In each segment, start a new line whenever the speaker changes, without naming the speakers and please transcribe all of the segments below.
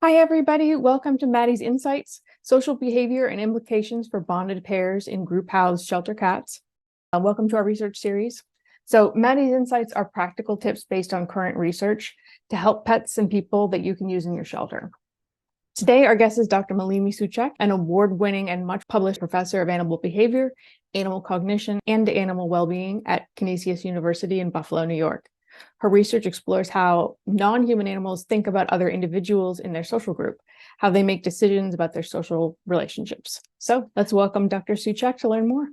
Hi, everybody. Welcome to Maddie's Insights, Social Behavior and Implications for Bonded Pairs in Group Housed Shelter Cats. Welcome to our research series. So Maddie's Insights are practical tips based on current research to help pets and people that you can use in your shelter. Today, our guest is Dr. Malini Suchak, an award-winning and much published professor of animal behavior, animal cognition, and animal well-being at Canisius University in Buffalo, New York. Her research explores how non-human animals think about other individuals in their social group, how they make decisions about their social relationships. So let's welcome Dr. Suchak to learn more.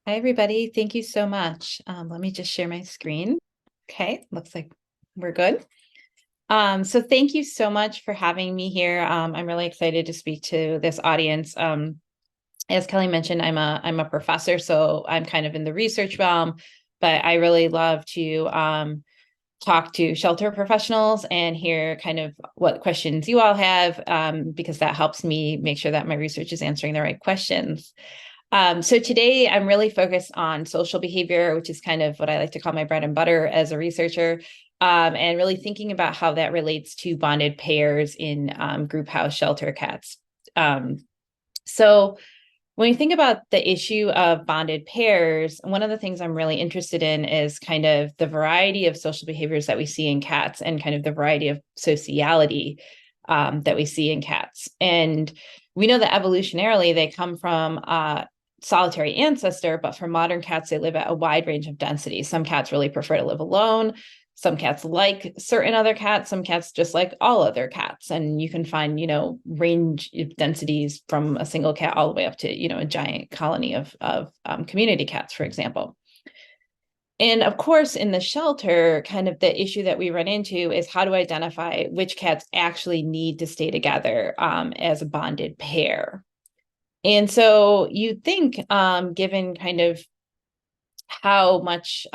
Hi, everybody. Thank you so much. Let me just share my screen. Okay, looks like we're good. So thank you so much for having me here. I'm really excited to speak to this audience. As Kelly mentioned, I'm a professor, so I'm kind of in the research realm, but I really love to talk to shelter professionals and hear kind of what questions you all have, because that helps me make sure that my research is answering the right questions. So today I'm really focused on social behavior, which is kind of what I like to call my bread and butter as a researcher, and really thinking about how that relates to bonded pairs in group house shelter cats. So when you think about the issue of bonded pairs, one of the things I'm really interested in is kind of the variety of social behaviors that we see in cats and kind of the variety of sociality that we see in cats. And we know that evolutionarily they come from solitary ancestor, but for modern cats, they live at a wide range of densities. Some cats really prefer to live alone. Some cats like certain other cats. Some cats just like all other cats. And you can find, range of densities from a single cat all the way up to, a giant colony of community cats, for example. And of course, in the shelter, kind of the issue that we run into is how to identify which cats actually need to stay together as a bonded pair. And so you think, given kind of how much,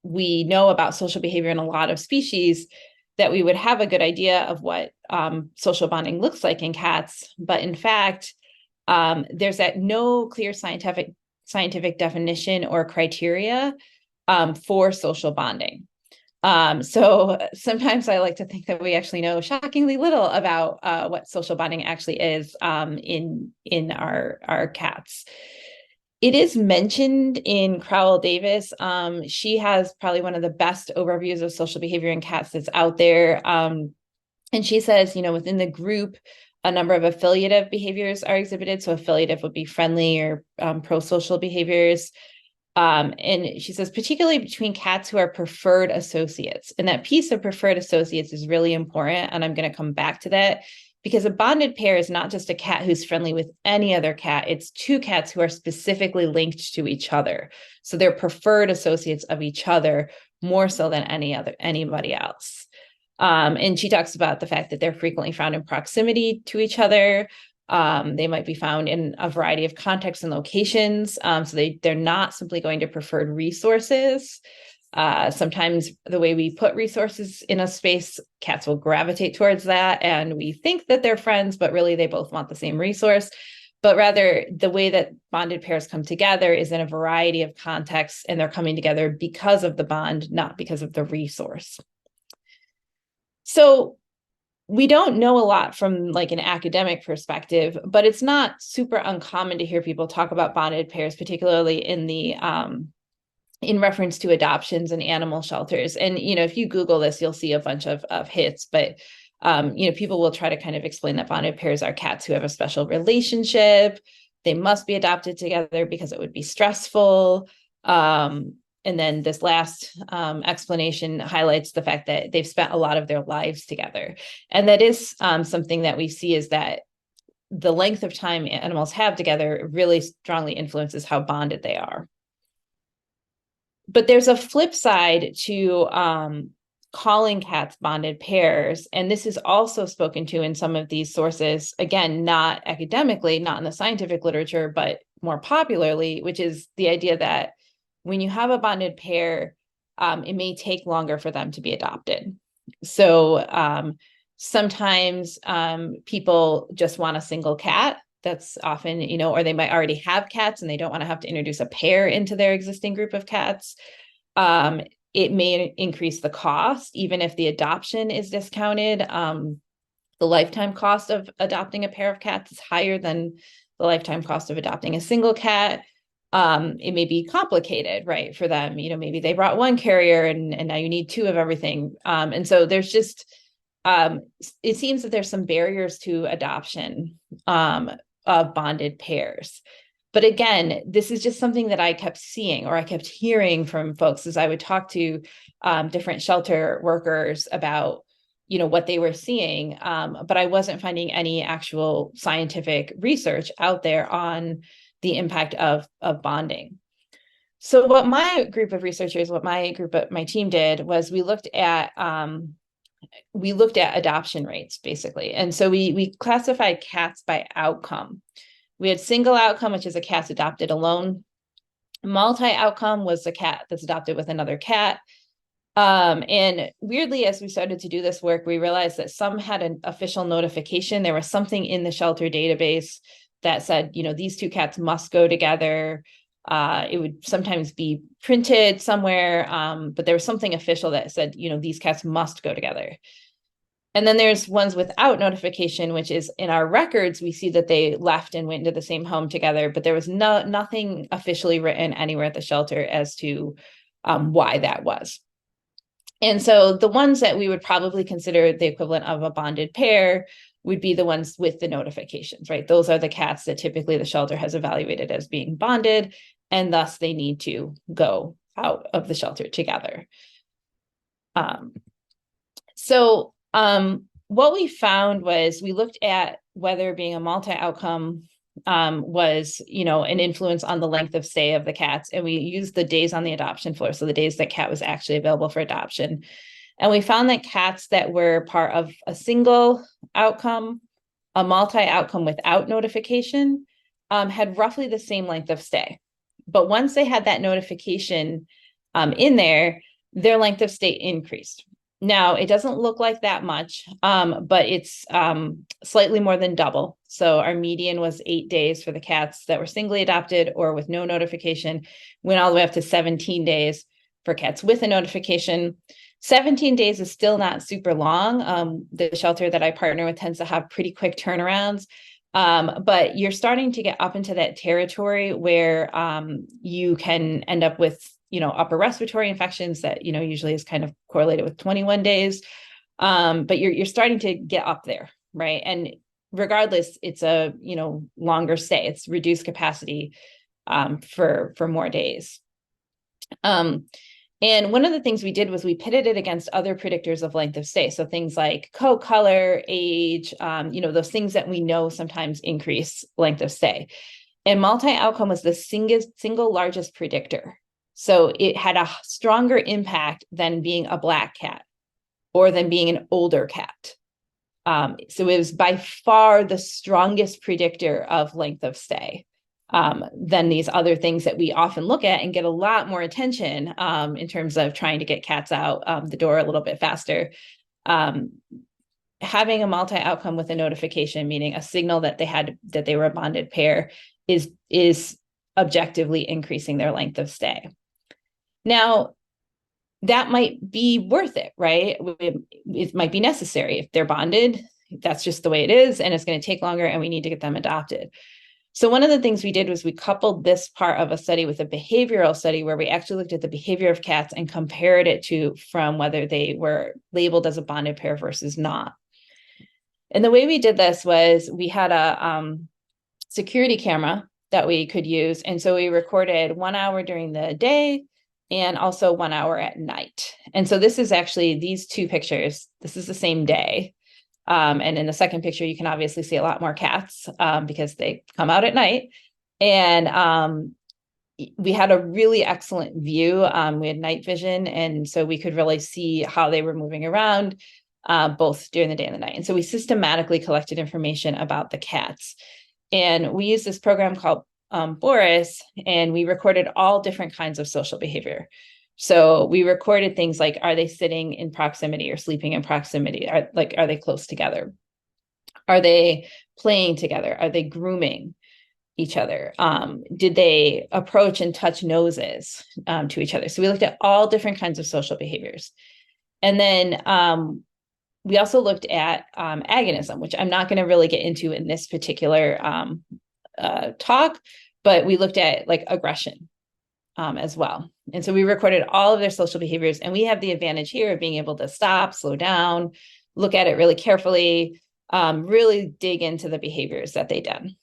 we know about social behavior in a lot of species, that we would have a good idea of what social bonding looks like in cats. But in fact, there's no clear scientific definition or criteria for social bonding. So sometimes I like to think that we actually know shockingly little about what social bonding actually is in our cats. It is mentioned in Crowell Davis. She has probably one of the best overviews of social behavior in cats that's out there. And she says, within the group, a number of affiliative behaviors are exhibited. So affiliative would be friendly or prosocial behaviors. And she says, particularly between cats who are preferred associates. And that piece of preferred associates is really important. And I'm going to come back to that because a bonded pair is not just a cat who's friendly with any other cat. It's two cats who are specifically linked to each other. So they're preferred associates of each other more so than anybody else. And she talks about the fact that they're frequently found in proximity to each other. They might be found in a variety of contexts and locations. So they're not simply going to preferred resources. Sometimes the way we put resources in a space, cats will gravitate towards that. And we think that they're friends, but really they both want the same resource. But rather, the way that bonded pairs come together is in a variety of contexts, and they're coming together because of the bond, not because of the resource. So we don't know a lot from like an academic perspective, but it's not super uncommon to hear people talk about bonded pairs, particularly in reference to adoptions and animal shelters. And, if you Google this, you'll see a bunch of hits, but, people will try to kind of explain that bonded pairs are cats who have a special relationship. They must be adopted together because it would be stressful. And then this last explanation highlights the fact that they've spent a lot of their lives together. And that is something that we see is that the length of time animals have together really strongly influences how bonded they are. But there's a flip side to calling cats bonded pairs. And this is also spoken to in some of these sources, again, not academically, not in the scientific literature, but more popularly, which is the idea that when you have a bonded pair, it may take longer for them to be adopted. So sometimes people just want a single cat. That's often, or they might already have cats and they don't want to have to introduce a pair into their existing group of cats. It may increase the cost, even if the adoption is discounted. the lifetime cost of adopting a pair of cats is higher than the lifetime cost of adopting a single cat. It may be complicated, right, for them. Maybe they brought one carrier and now you need two of everything. And so there's just, it seems that there's some barriers to adoption of bonded pairs. But again, this is just something that I kept seeing, or I kept hearing from folks as I would talk to different shelter workers about, what they were seeing. But I wasn't finding any actual scientific research out there on the impact of bonding. So what my group of researchers, my team did was we looked at adoption rates, basically. And so we classified cats by outcome. We had single outcome, which is a cat adopted alone. Multi-outcome was a cat that's adopted with another cat. And weirdly, as we started to do this work, we realized that some had an official notification. There was something in the shelter database that said, these two cats must go together. It would sometimes be printed somewhere, but there was something official that said, these cats must go together. And then there's ones without notification, which is in our records, we see that they left and went into the same home together, but there was nothing officially written anywhere at the shelter as to why that was. And so the ones that we would probably consider the equivalent of a bonded pair would be the ones with the notifications, right? Those are the cats that typically the shelter has evaluated as being bonded, and thus they need to go out of the shelter together. What we found was we looked at whether being a multi-outcome was, an influence on the length of stay of the cats. And we used the days on the adoption floor. So the days that cat was actually available for adoption. And we found that cats that were part of a single outcome, a multi-outcome without notification, had roughly the same length of stay. But once they had that notification in there, their length of stay increased. Now, it doesn't look like that much, but it's slightly more than double. So our median was 8 days for the cats that were singly adopted or with no notification, went all the way up to 17 days for cats with a notification. 17 days is still not super long. The shelter that I partner with tends to have pretty quick turnarounds. But you're starting to get up into that territory where you can end up with upper respiratory infections that, usually is kind of correlated with 21 days. But you're starting to get up there, right? And regardless, it's a, longer stay. It's reduced capacity for more days. And one of the things we did was we pitted it against other predictors of length of stay. So things like coat color, age, those things that we know sometimes increase length of stay. And multi-outcome was the single largest predictor. So it had a stronger impact than being a Black cat or than being an older cat. So it was by far the strongest predictor of length of stay than these other things that we often look at and get a lot more attention in terms of trying to get cats out the door a little bit faster. Having a multi-outcome with a notification, meaning a signal that they were a bonded pair, is objectively increasing their length of stay. Now, that might be worth it, right? It might be necessary. If they're bonded, that's just the way it is, and it's going to take longer, and we need to get them adopted. So one of the things we did was we coupled this part of a study with a behavioral study where we actually looked at the behavior of cats and compared it from whether they were labeled as a bonded pair versus not. And the way we did this was we had a security camera that we could use. And so we recorded 1 hour during the day and also 1 hour at night. And so this is actually these two pictures. This is the same day. And in the second picture, you can obviously see a lot more cats because they come out at night. And we had a really excellent view. We had night vision. And so we could really see how they were moving around both during the day and the night. And so we systematically collected information about the cats. And we used this program called Boris, and we recorded all different kinds of social behavior. So we recorded things like, are they sitting in proximity or sleeping in proximity? Are they close together? Are they playing together? Are they grooming each other? Did they approach and touch noses to each other? So we looked at all different kinds of social behaviors. And then we also looked at agonism, which I'm not going to really get into in this particular talk, but we looked at like aggression as well. And so we recorded all of their social behaviors, and we have the advantage here of being able to stop, slow down, look at it really carefully, really dig into the behaviors that they did.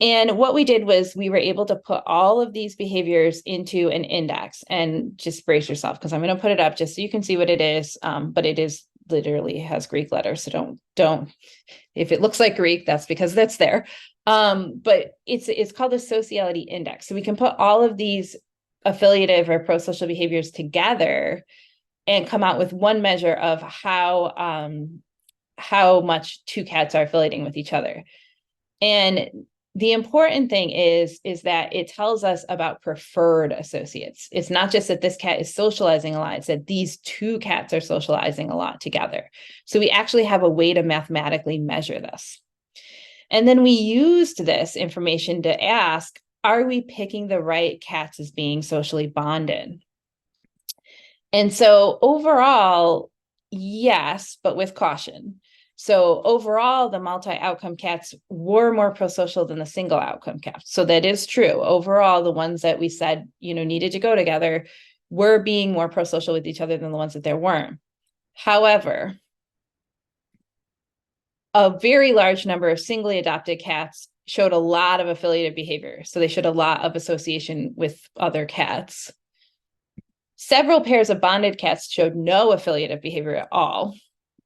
And what we did was we were able to put all of these behaviors into an index, and just brace yourself because I'm going to put it up just so you can see what it is. But it is literally has Greek letters. So don't, if it looks like Greek, that's because that's there. But it's called a sociality index. So we can put all of these affiliative or prosocial behaviors together and come out with one measure of how much two cats are affiliating with each other. And the important thing is that it tells us about preferred associates. It's not just that this cat is socializing a lot, it's that these two cats are socializing a lot together. So we actually have a way to mathematically measure this. And then we used this information to ask, are we picking the right cats as being socially bonded? And so overall, yes, but with caution. So overall, the multi-outcome cats were more prosocial than the single outcome cats. So that is true. Overall, the ones that we said, needed to go together were being more prosocial with each other than the ones that there weren't. However, a very large number of singly adopted cats showed a lot of affiliative behavior. So they showed a lot of association with other cats. Several pairs of bonded cats showed no affiliative behavior at all.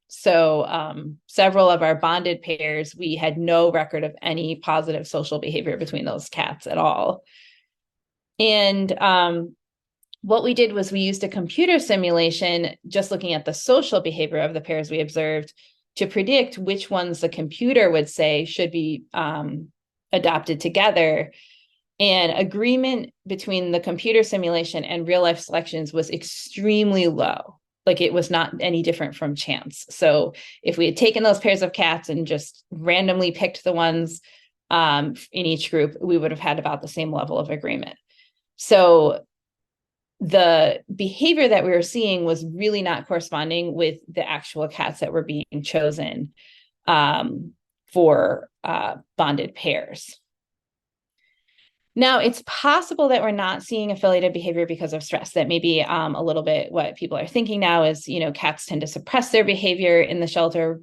So several of our bonded pairs, we had no record of any positive social behavior between those cats at all. And what we did was we used a computer simulation, just looking at the social behavior of the pairs we observed, to predict which ones the computer would say should be adopted together. And agreement between the computer simulation and real life selections was extremely low. Like it was not any different from chance. So if we had taken those pairs of cats and just randomly picked the ones in each group, we would have had about the same level of agreement. So the behavior that we were seeing was really not corresponding with the actual cats that were being chosen for bonded pairs. Now, it's possible that we're not seeing affiliative behavior because of stress. That may be a little bit what people are thinking now is, cats tend to suppress their behavior in the shelter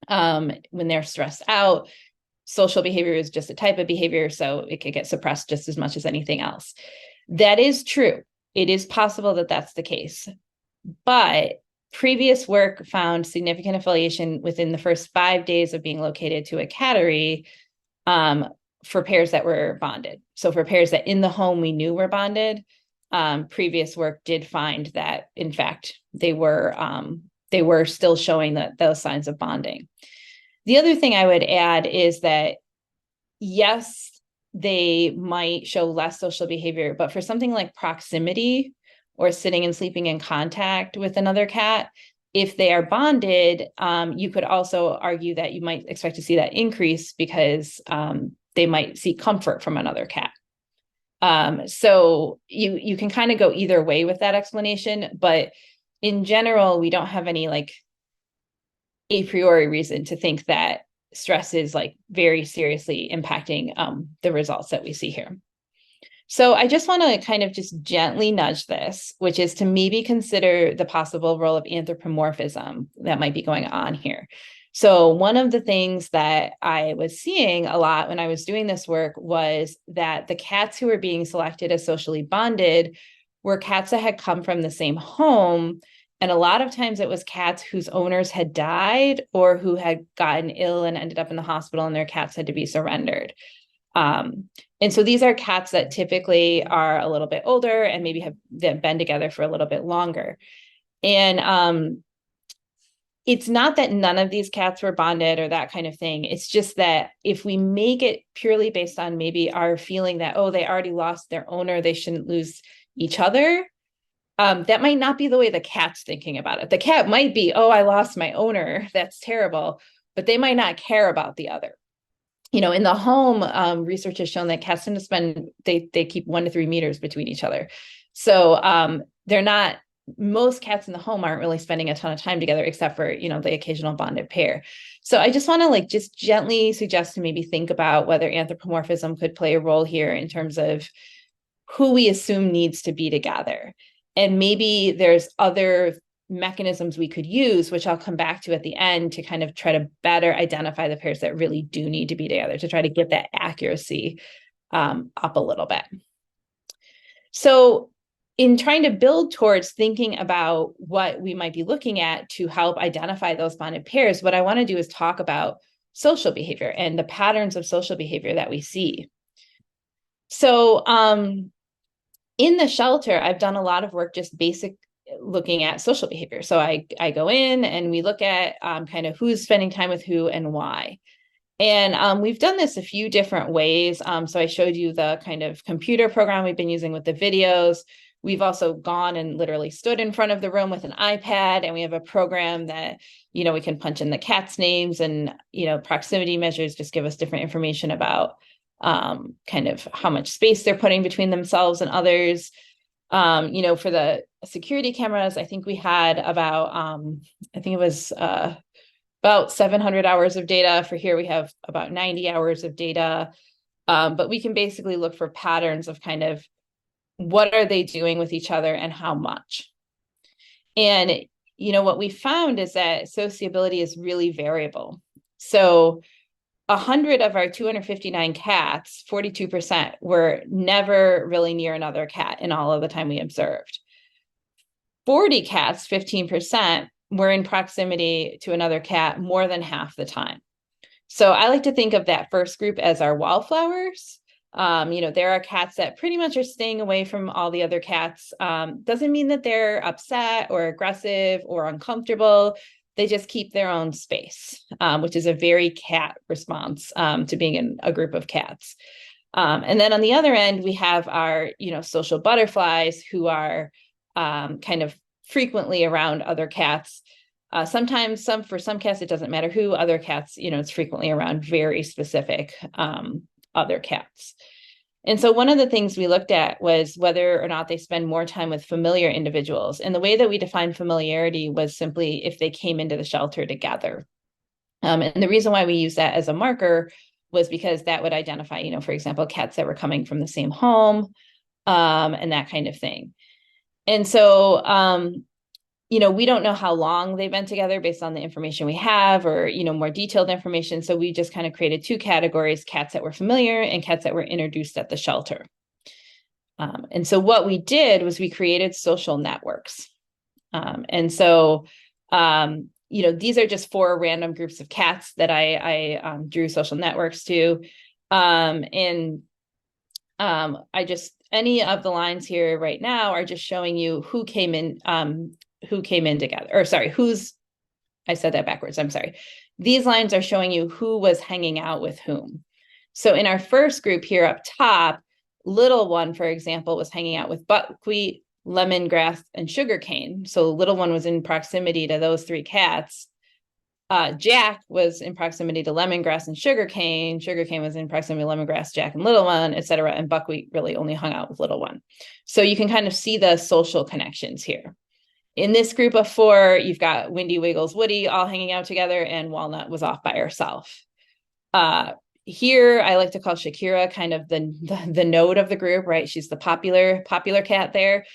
when they're stressed out. Social behavior is just a type of behavior, so it could get suppressed just as much as anything else. That is true. It is possible that that's the case. But previous work found significant affiliation within the first 5 days of being located to a cattery for pairs that were bonded. So for pairs that in the home we knew were bonded, previous work did find that, in fact, they were still showing those signs of bonding. The other thing I would add is that, yes, they might show less social behavior, but for something like proximity or sitting and sleeping in contact with another cat, if they are bonded, you could also argue that you might expect to see that increase because they might seek comfort from another cat. So you can kind of go either way with that explanation, but in general, we don't have any like a priori reason to think that stress is like very seriously impacting the results that we see here. So I just want to kind of just gently nudge this, which is to maybe consider the possible role of anthropomorphism that might be going on here. So one of the things that I was seeing a lot when I was doing this work was that the cats who were being selected as socially bonded were cats that had come from the same home. And a lot of times it was cats whose owners had died or who had gotten ill and ended up in the hospital and their cats had to be surrendered. And so these are cats that typically are a little bit older and maybe have been together for a little bit longer. And it's not that none of these cats were bonded or that kind of thing. It's just that if we make it purely based on maybe our feeling that, oh, they already lost their owner, they shouldn't lose each other, that might not be the way the cat's thinking about it. The cat might be, oh, I lost my owner, that's terrible, but they might not care about the other. In the home, research has shown that cats tend to they keep 1 to 3 meters between each other. So they're not most cats in the home aren't really spending a ton of time together, except for, the occasional bonded pair. So I just want to just gently suggest to maybe think about whether anthropomorphism could play a role here in terms of who we assume needs to be together. And maybe there's other mechanisms we could use, which I'll come back to at the end, to kind of try to better identify the pairs that really do need to be together, to try to get that accuracy up a little bit. So in trying to build towards thinking about what we might be looking at to help identify those bonded pairs, what I want to do is talk about social behavior and the patterns of social behavior that we see. So in the shelter, I've done a lot of work just basic looking at social behavior. So I go in and we look at kind of who's spending time with who and why. And we've done this a few different ways. So I showed you the kind of computer program we've been using with the videos. We've also gone and literally stood in front of the room with an iPad, and we have a program that, we can punch in the cats' names, and, proximity measures just give us different information about kind of how much space they're putting between themselves and others. For the security cameras, I think we had about, I think it was about 700 hours of data. For here, we have about 90 hours of data. But we can basically look for patterns of kind of what are they doing with each other and how much. And, what we found is that sociability is really variable. So 100 of our 259 cats, 42%, were never really near another cat in all of the time we observed. 40 cats, 15%, were in proximity to another cat more than half the time. So I like to think of that first group as our wallflowers. There are cats that pretty much are staying away from all the other cats. Doesn't mean that they're upset or aggressive or uncomfortable. They just keep their own space, which is a very cat response to being in a group of cats. And then on the other end, we have our, social butterflies, who are kind of frequently around other cats. Sometimes for some cats, it doesn't matter who. Other cats, it's frequently around very specific other cats. And so one of the things we looked at was whether or not they spend more time with familiar individuals. And the way that we defined familiarity was simply if they came into the shelter together. And the reason why we use that as a marker was because that would identify, for example, cats that were coming from the same home and that kind of thing. And so, we don't know how long they've been together based on the information we have, or, more detailed information. So we just kind of created two categories: cats that were familiar and cats that were introduced at the shelter. And so what we did was we created social networks. These are just 4 random groups of cats that I drew social networks to. Any of the lines here right now are just showing you who came in together, or sorry, I said that backwards. I'm sorry. These lines are showing you who was hanging out with whom. So in our first group here up top, little one, for example, was hanging out with buckwheat, lemongrass, and sugarcane. So little one was in proximity to those 3 cats. Jack was in proximity to lemongrass and sugarcane. Sugarcane was in proximity to lemongrass, Jack, and little one, etc. And buckwheat really only hung out with little one. So you can kind of see the social connections here. In this group of 4, you've got Windy, Wiggles, Woody all hanging out together, and Walnut was off by herself. Here, I like to call Shakira kind of the node of the group, right? She's the popular cat there.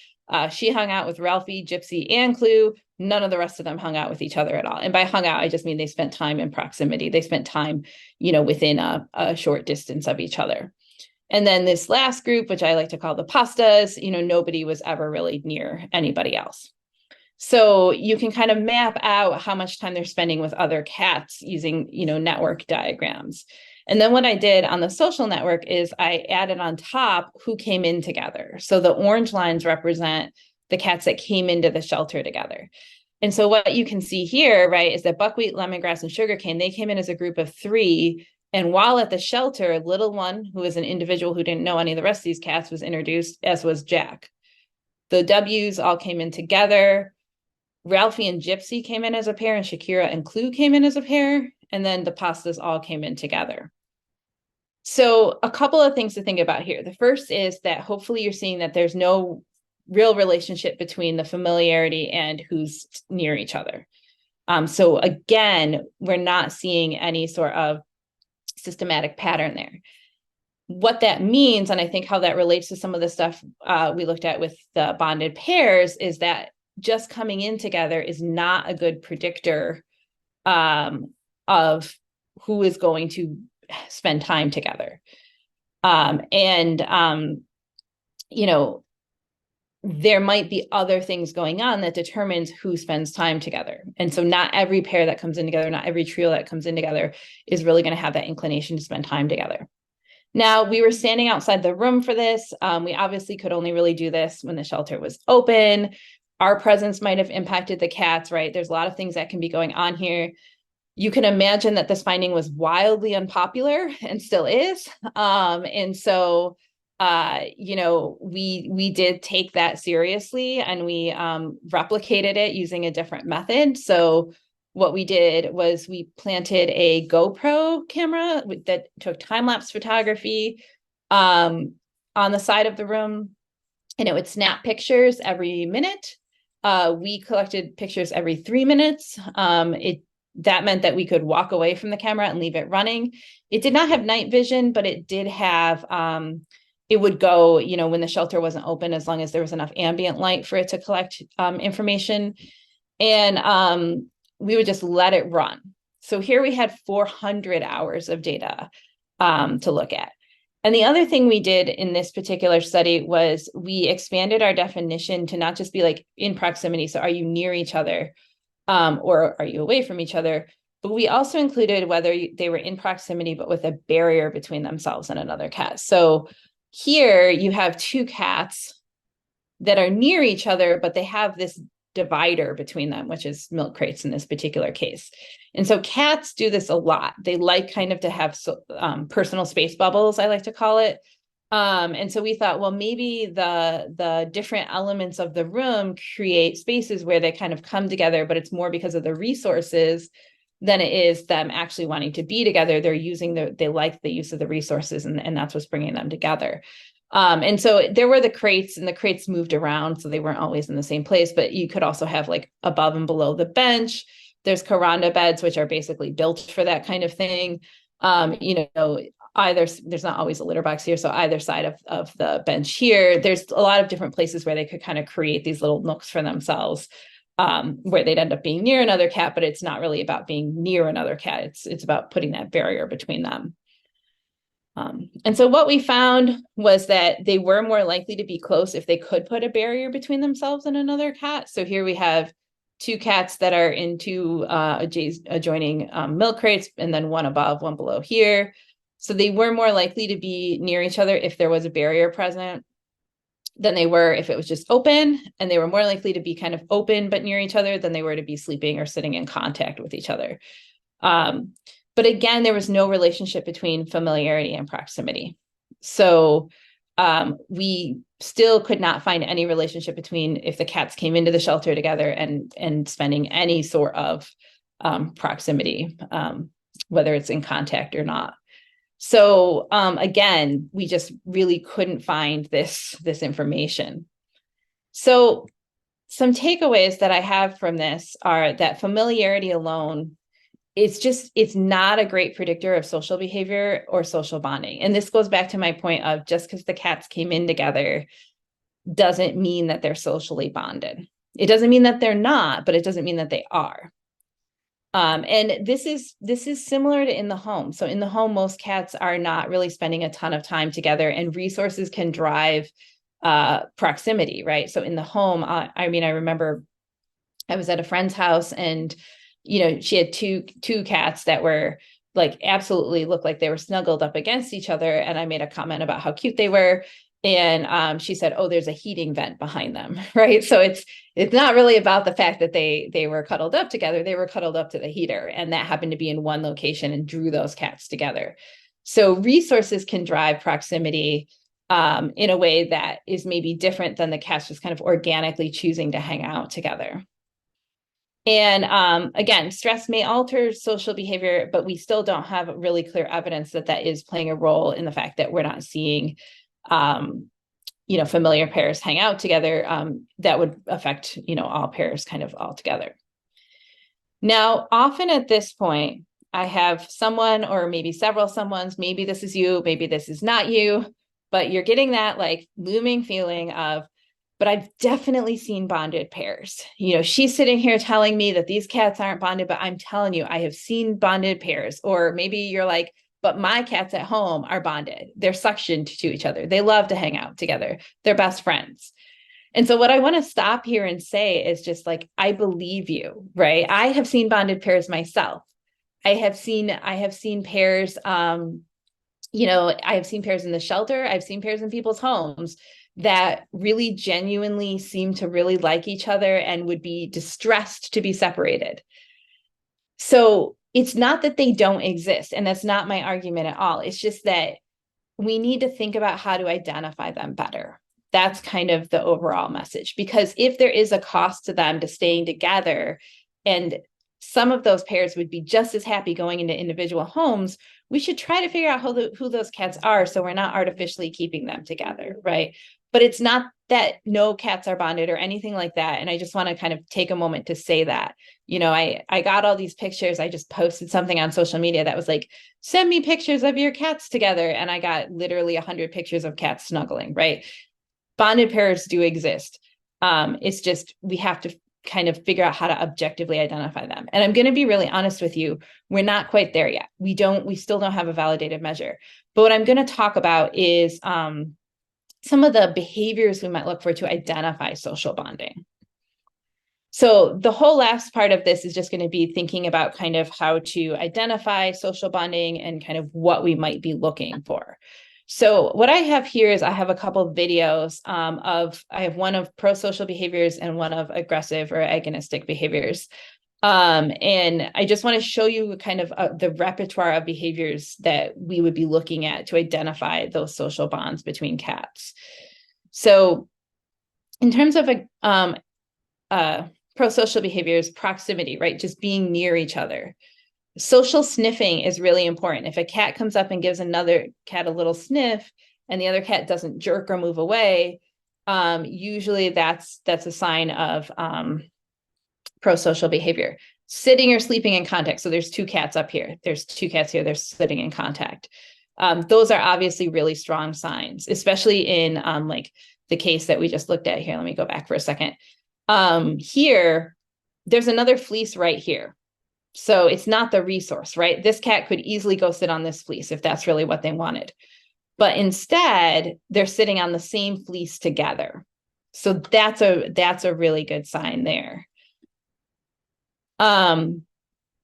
She hung out with Ralphie, Gypsy, and Clue. None of the rest of them hung out with each other at all. And by hung out, I just mean they spent time in proximity. They spent time, within a short distance of each other. And then this last group, which I like to call the pastas, nobody was ever really near anybody else. So you can kind of map out how much time they're spending with other cats using, network diagrams. And then what I did on the social network is I added on top who came in together. So the orange lines represent the cats that came into the shelter together. And so what you can see here, right, is that buckwheat, lemongrass, and sugarcane, they came in as a group of 3. And while at the shelter, little one, who was an individual who didn't know any of the rest of these cats, was introduced, as was Jack. The W's all came in together. Ralphie and Gypsy came in as a pair, and Shakira and Clue came in as a pair. And then the pastas all came in together. So a couple of things to think about here. The first is that hopefully you're seeing that there's no real relationship between the familiarity and who's near each other. So again, we're not seeing any sort of systematic pattern there. What that means, and I think how that relates to some of the stuff we looked at with the bonded pairs, is that just coming in together is not a good predictor of who is going to spend time together. You know, there might be other things going on that determines who spends time together. And so not every pair that comes in together, not every trio that comes in together is really going to have that inclination to spend time together. Now, we were standing outside the room for this. We obviously could only really do this when the shelter was open. Our presence might have impacted the cats, right? There's a lot of things that can be going on here. You can imagine that this finding was wildly unpopular and still is. And so you know, we did take that seriously, and we replicated it using a different method. So what we did was we planted a GoPro camera that took time-lapse photography on the side of the room, and it would snap pictures every minute. We collected pictures every 3 minutes. That meant that we could walk away from the camera and leave it running. It did not have night vision, but it did have it would go, you know, when the shelter wasn't open, as long as there was enough ambient light for it to collect information. And we would just let it run. So here we had 400 hours of data to look at. And the other thing we did in this particular study was we expanded our definition to not just be like in proximity. So are you near each other or are you away from each other? But we also included whether they were in proximity, but with a barrier between themselves and another cat. So here you have two cats that are near each other, but they have this divider between them, which is milk crates in this particular case. And so cats do this a lot. They like kind of to have personal space bubbles, I like to call it. And so we thought, well, maybe the different elements of the room create spaces where they kind of come together, but it's more because of the resources than it is them actually wanting to be together. They like the use of the resources, and that's what's bringing them together. And so there were the crates, and the crates moved around, so they weren't always in the same place, but you could also have like above and below the bench. There's caranda beds, which are basically built for that kind of thing. You know, there's not always a litter box here. So either side of the bench here, there's a lot of different places where they could kind of create these little nooks for themselves. Where they'd end up being near another cat, but it's not really about being near another cat. It's about putting that barrier between them. And so what we found was that they were more likely to be close if they could put a barrier between themselves and another cat. So here we have two cats that are in two adjoining milk crates, and then one above, one below here. So they were more likely to be near each other if there was a barrier present than they were if it was just open, and they were more likely to be kind of open but near each other than they were to be sleeping or sitting in contact with each other. But again, there was no relationship between familiarity and proximity. So we still could not find any relationship between if the cats came into the shelter together and spending any sort of proximity, whether it's in contact or not. So again, we just really couldn't find this information. So some takeaways that I have from this are that familiarity alone, it's not a great predictor of social behavior or social bonding. And this goes back to my point of just because the cats came in together doesn't mean that they're socially bonded. It doesn't mean that they're not, but it doesn't mean that they are. And this is similar to in the home. So in the home, most cats are not really spending a ton of time together, and resources can drive proximity, right? So in the home, I remember I was at a friend's house, and you know, she had two cats that were like absolutely looked like they were snuggled up against each other, and I made a comment about how cute they were. And she said, oh, there's a heating vent behind them, right? So it's not really about the fact that they were cuddled up together. They were cuddled up to the heater, and that happened to be in one location and drew those cats together. So resources can drive proximity in a way that is maybe different than the cats just kind of organically choosing to hang out together. And again, stress may alter social behavior, but we still don't have really clear evidence that is playing a role in the fact that we're not seeing familiar pairs hang out together, that would affect, all pairs kind of all together. Now, often at this point, I have someone or maybe several someones, maybe this is you, maybe this is not you, but you're getting that like looming feeling of, but I've definitely seen bonded pairs. She's sitting here telling me that these cats aren't bonded, but I'm telling you, I have seen bonded pairs. Or maybe you're like, but my cats at home are bonded. They're suctioned to each other. They love to hang out together. They're best friends. And so what I want to stop here and say is just like, I believe you, right? I have seen bonded pairs myself. I have seen pairs, I have seen pairs in the shelter. I've seen pairs in people's homes that really genuinely seem to really like each other and would be distressed to be separated. So it's not that they don't exist. And that's not my argument at all. It's just that we need to think about how to identify them better. That's kind of the overall message, because if there is a cost to them to staying together, and some of those pairs would be just as happy going into individual homes, we should try to figure out who those cats are so we're not artificially keeping them together, right? But it's not that no cats are bonded or anything like that. And I just want to kind of take a moment to say that. I got all these pictures. I just posted something on social media that was like, send me pictures of your cats together. And I got literally 100 pictures of cats snuggling, right? Bonded pairs do exist. It's just we have to kind of figure out how to objectively identify them. And I'm going to be really honest with you, we're not quite there yet. We still don't have a validated measure. But what I'm going to talk about is some of the behaviors we might look for to identify social bonding. So the whole last part of this is just going to be thinking about kind of how to identify social bonding and kind of what we might be looking for. So what I have here is I have a couple of videos I have one of prosocial behaviors and one of aggressive or agonistic behaviors. And I just want to show you kind of the repertoire of behaviors that we would be looking at to identify those social bonds between cats. So in terms of prosocial behaviors, proximity, right? Just being near each other. Social sniffing is really important. If a cat comes up and gives another cat a little sniff and the other cat doesn't jerk or move away, usually that's a sign of prosocial behavior. Sitting or sleeping in contact. So there's two cats up here. There's two cats here. They're sitting in contact. Those are obviously really strong signs, especially in like the case that we just looked at here. Let me go back for a second. Here, there's another fleece right here. So it's not the resource, right? This cat could easily go sit on this fleece if that's really what they wanted. But instead, they're sitting on the same fleece together. So that's a really good sign there.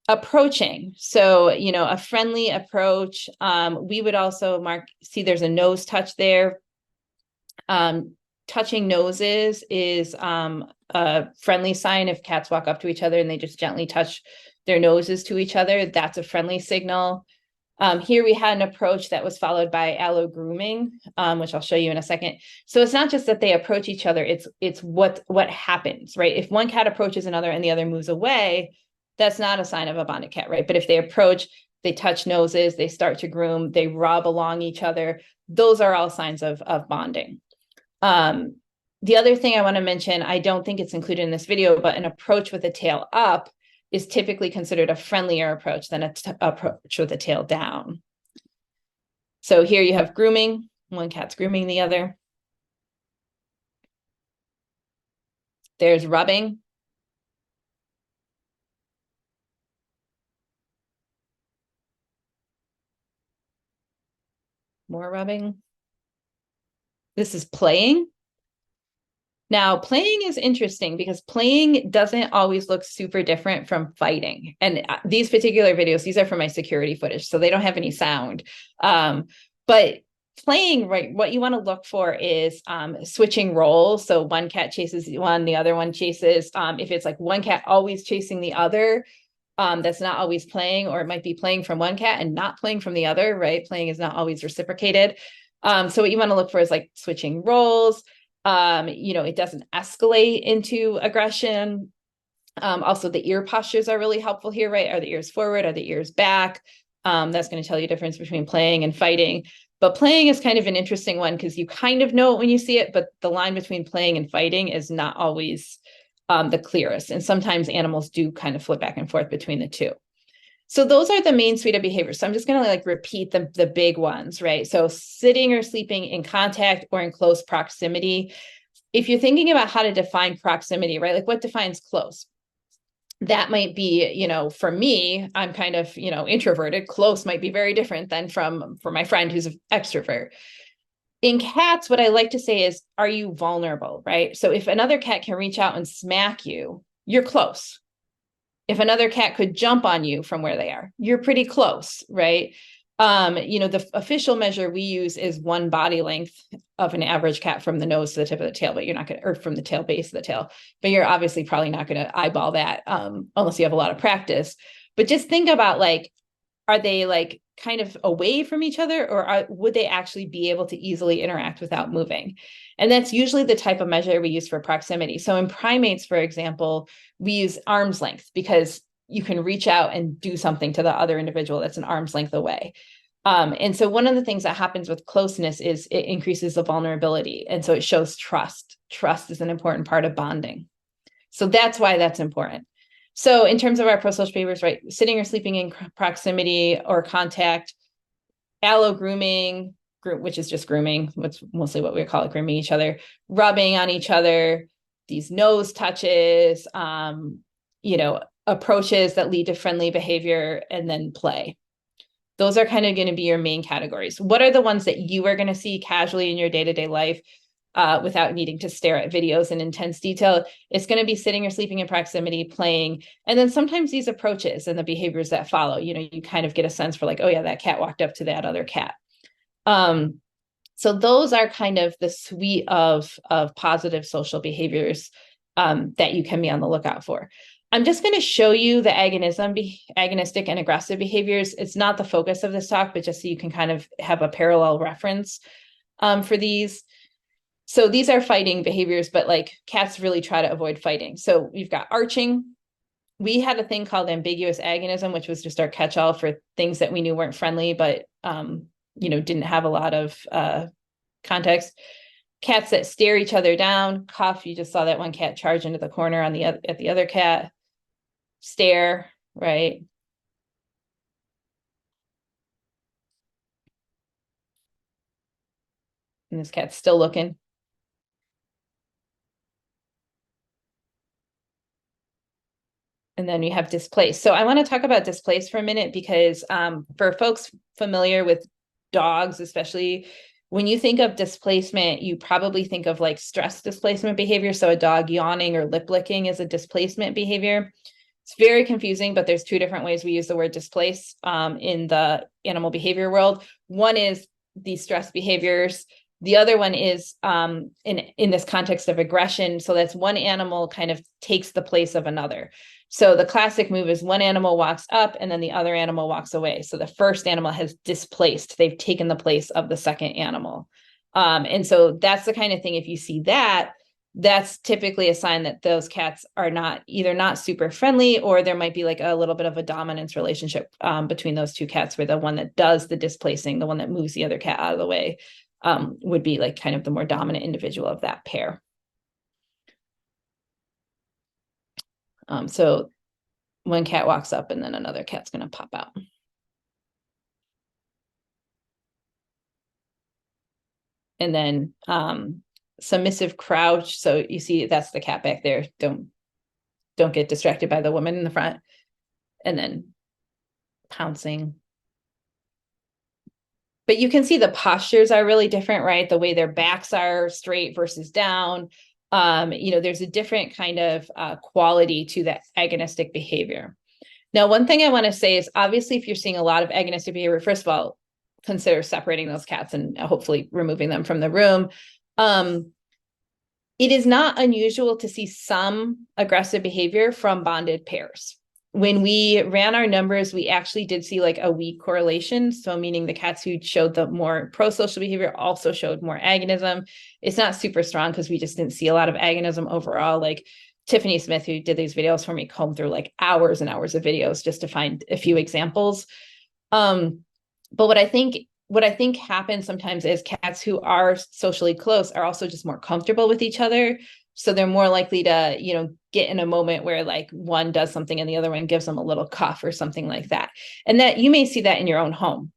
Approaching. So, a friendly approach. We would also see there's a nose touch there. Touching noses is a friendly sign. If cats walk up to each other and they just gently touch their noses to each other, that's a friendly signal. Here we had an approach that was followed by allo grooming, which I'll show you in a second. So it's not just that they approach each other, it's what happens, right? If one cat approaches another and the other moves away, that's not a sign of a bonded cat, right? But if they approach, they touch noses, they start to groom, they rub along each other, those are all signs of bonding. The other thing I want to mention, I don't think it's included in this video, but an approach with a tail up is typically considered a friendlier approach than an approach with a tail down. So here you have grooming. One cat's grooming the other. There's rubbing. More rubbing. This is playing. Now, playing is interesting because playing doesn't always look super different from fighting. And these particular videos, these are from my security footage, so they don't have any sound. But playing, right, what you want to look for is switching roles. So one cat chases one, the other one chases. If it's like one cat always chasing the other, that's not always playing, or it might be playing from one cat and not playing from the other, right? Playing is not always reciprocated. So what you want to look for is like switching roles. It doesn't escalate into aggression. Also, the ear postures are really helpful here, right? Are the ears forward? Are the ears back? That's going to tell you the difference between playing and fighting. But playing is kind of an interesting one because you kind of know it when you see it, but the line between playing and fighting is not always the clearest. And sometimes animals do kind of flip back and forth between the two. So those are the main suite of behaviors. So I'm just going to like repeat the big ones, right? So sitting or sleeping in contact or in close proximity. If you're thinking about how to define proximity, right? Like what defines close? That might be, you know, for me, I'm kind of, you know, introverted. Close might be very different than for my friend who's an extrovert. In cats, what I like to say is, are you vulnerable, right? So if another cat can reach out and smack you, you're close. If another cat could jump on you from where they are, you're pretty close, right? You know, the official measure we use is 1 body length of an average cat from the nose to the tip of the tail, but you're not going to, or from the tail base of the tail, but you're obviously probably not going to eyeball that unless you have a lot of practice. But just think about like, are they like kind of away from each other, or would they actually be able to easily interact without moving? And that's usually the type of measure we use for proximity. So in primates, for example, we use arm's length because you can reach out and do something to the other individual that's an arm's length away. And so one of the things that happens with closeness is it increases the vulnerability. And so it shows trust. Trust is an important part of bonding. So that's why that's important. So in terms of our prosocial behaviors, right, sitting or sleeping in proximity or contact, allo grooming, which is just grooming, which mostly what we call it, grooming each other, rubbing on each other, these nose touches, you know, approaches that lead to friendly behavior, and then play. Those are kind of going to be your main categories. What are the ones that you are going to see casually in your day-to-day life without needing to stare at videos in intense detail? It's going to be sitting or sleeping in proximity, playing, and then sometimes these approaches and the behaviors that follow. You know, you kind of get a sense for like, oh yeah, that cat walked up to that other cat. So those are kind of the suite of positive social behaviors that you can be on the lookout for. I'm just going to show you the agonistic and aggressive behaviors. It's not the focus of this talk, but just so you can kind of have a parallel reference for these. So these are fighting behaviors, but like cats really try to avoid fighting. So we've got arching. We had a thing called ambiguous agonism, which was just our catch-all for things that we knew weren't friendly, but you know, didn't have a lot of context. Cats that stare each other down, cuff. You just saw that one cat charge into the corner on at the other cat. Stare, right? And this cat's still looking. And then you have displace. So I want to talk about displace for a minute because for folks familiar with dogs, especially when you think of displacement, you probably think of like stress displacement behavior. So a dog yawning or lip licking is a displacement behavior. It's very confusing, but there's 2 different ways we use the word displace in the animal behavior world. One is these stress behaviors. The other one is in this context of aggression. So that's one animal kind of takes the place of another. So the classic move is one animal walks up and then the other animal walks away. So the first animal has displaced. They've taken the place of the second animal. And so that's the kind of thing, if you see that, that's typically a sign that those cats are either not super friendly, or there might be like a little bit of a dominance relationship between those 2 cats, where the one that does the displacing, the one that moves the other cat out of the way, would be like kind of the more dominant individual of that pair. So one cat walks up and then another cat's going to pop out. And then submissive crouch. So you see that's the cat back there. Don't get distracted by the woman in the front. And then pouncing. But you can see the postures are really different, right? The way their backs are straight versus down. You know, there's a different kind of quality to that agonistic behavior. Now, one thing I want to say is, obviously, if you're seeing a lot of agonistic behavior, first of all, consider separating those cats and hopefully removing them from the room. It is not unusual to see some aggressive behavior from bonded pairs. When we ran our numbers, we actually did see like a weak correlation. So meaning the cats who showed the more prosocial behavior also showed more agonism. It's not super strong because we just didn't see a lot of agonism overall. Like Tiffany Smith, who did these videos for me, combed through like hours and hours of videos just to find a few examples. But what I think what I think happens sometimes is cats who are socially close are also just more comfortable with each other. So they're more likely to, get in a moment where like one does something and the other one gives them a little cuff or something like that. And that you may see that in your own home.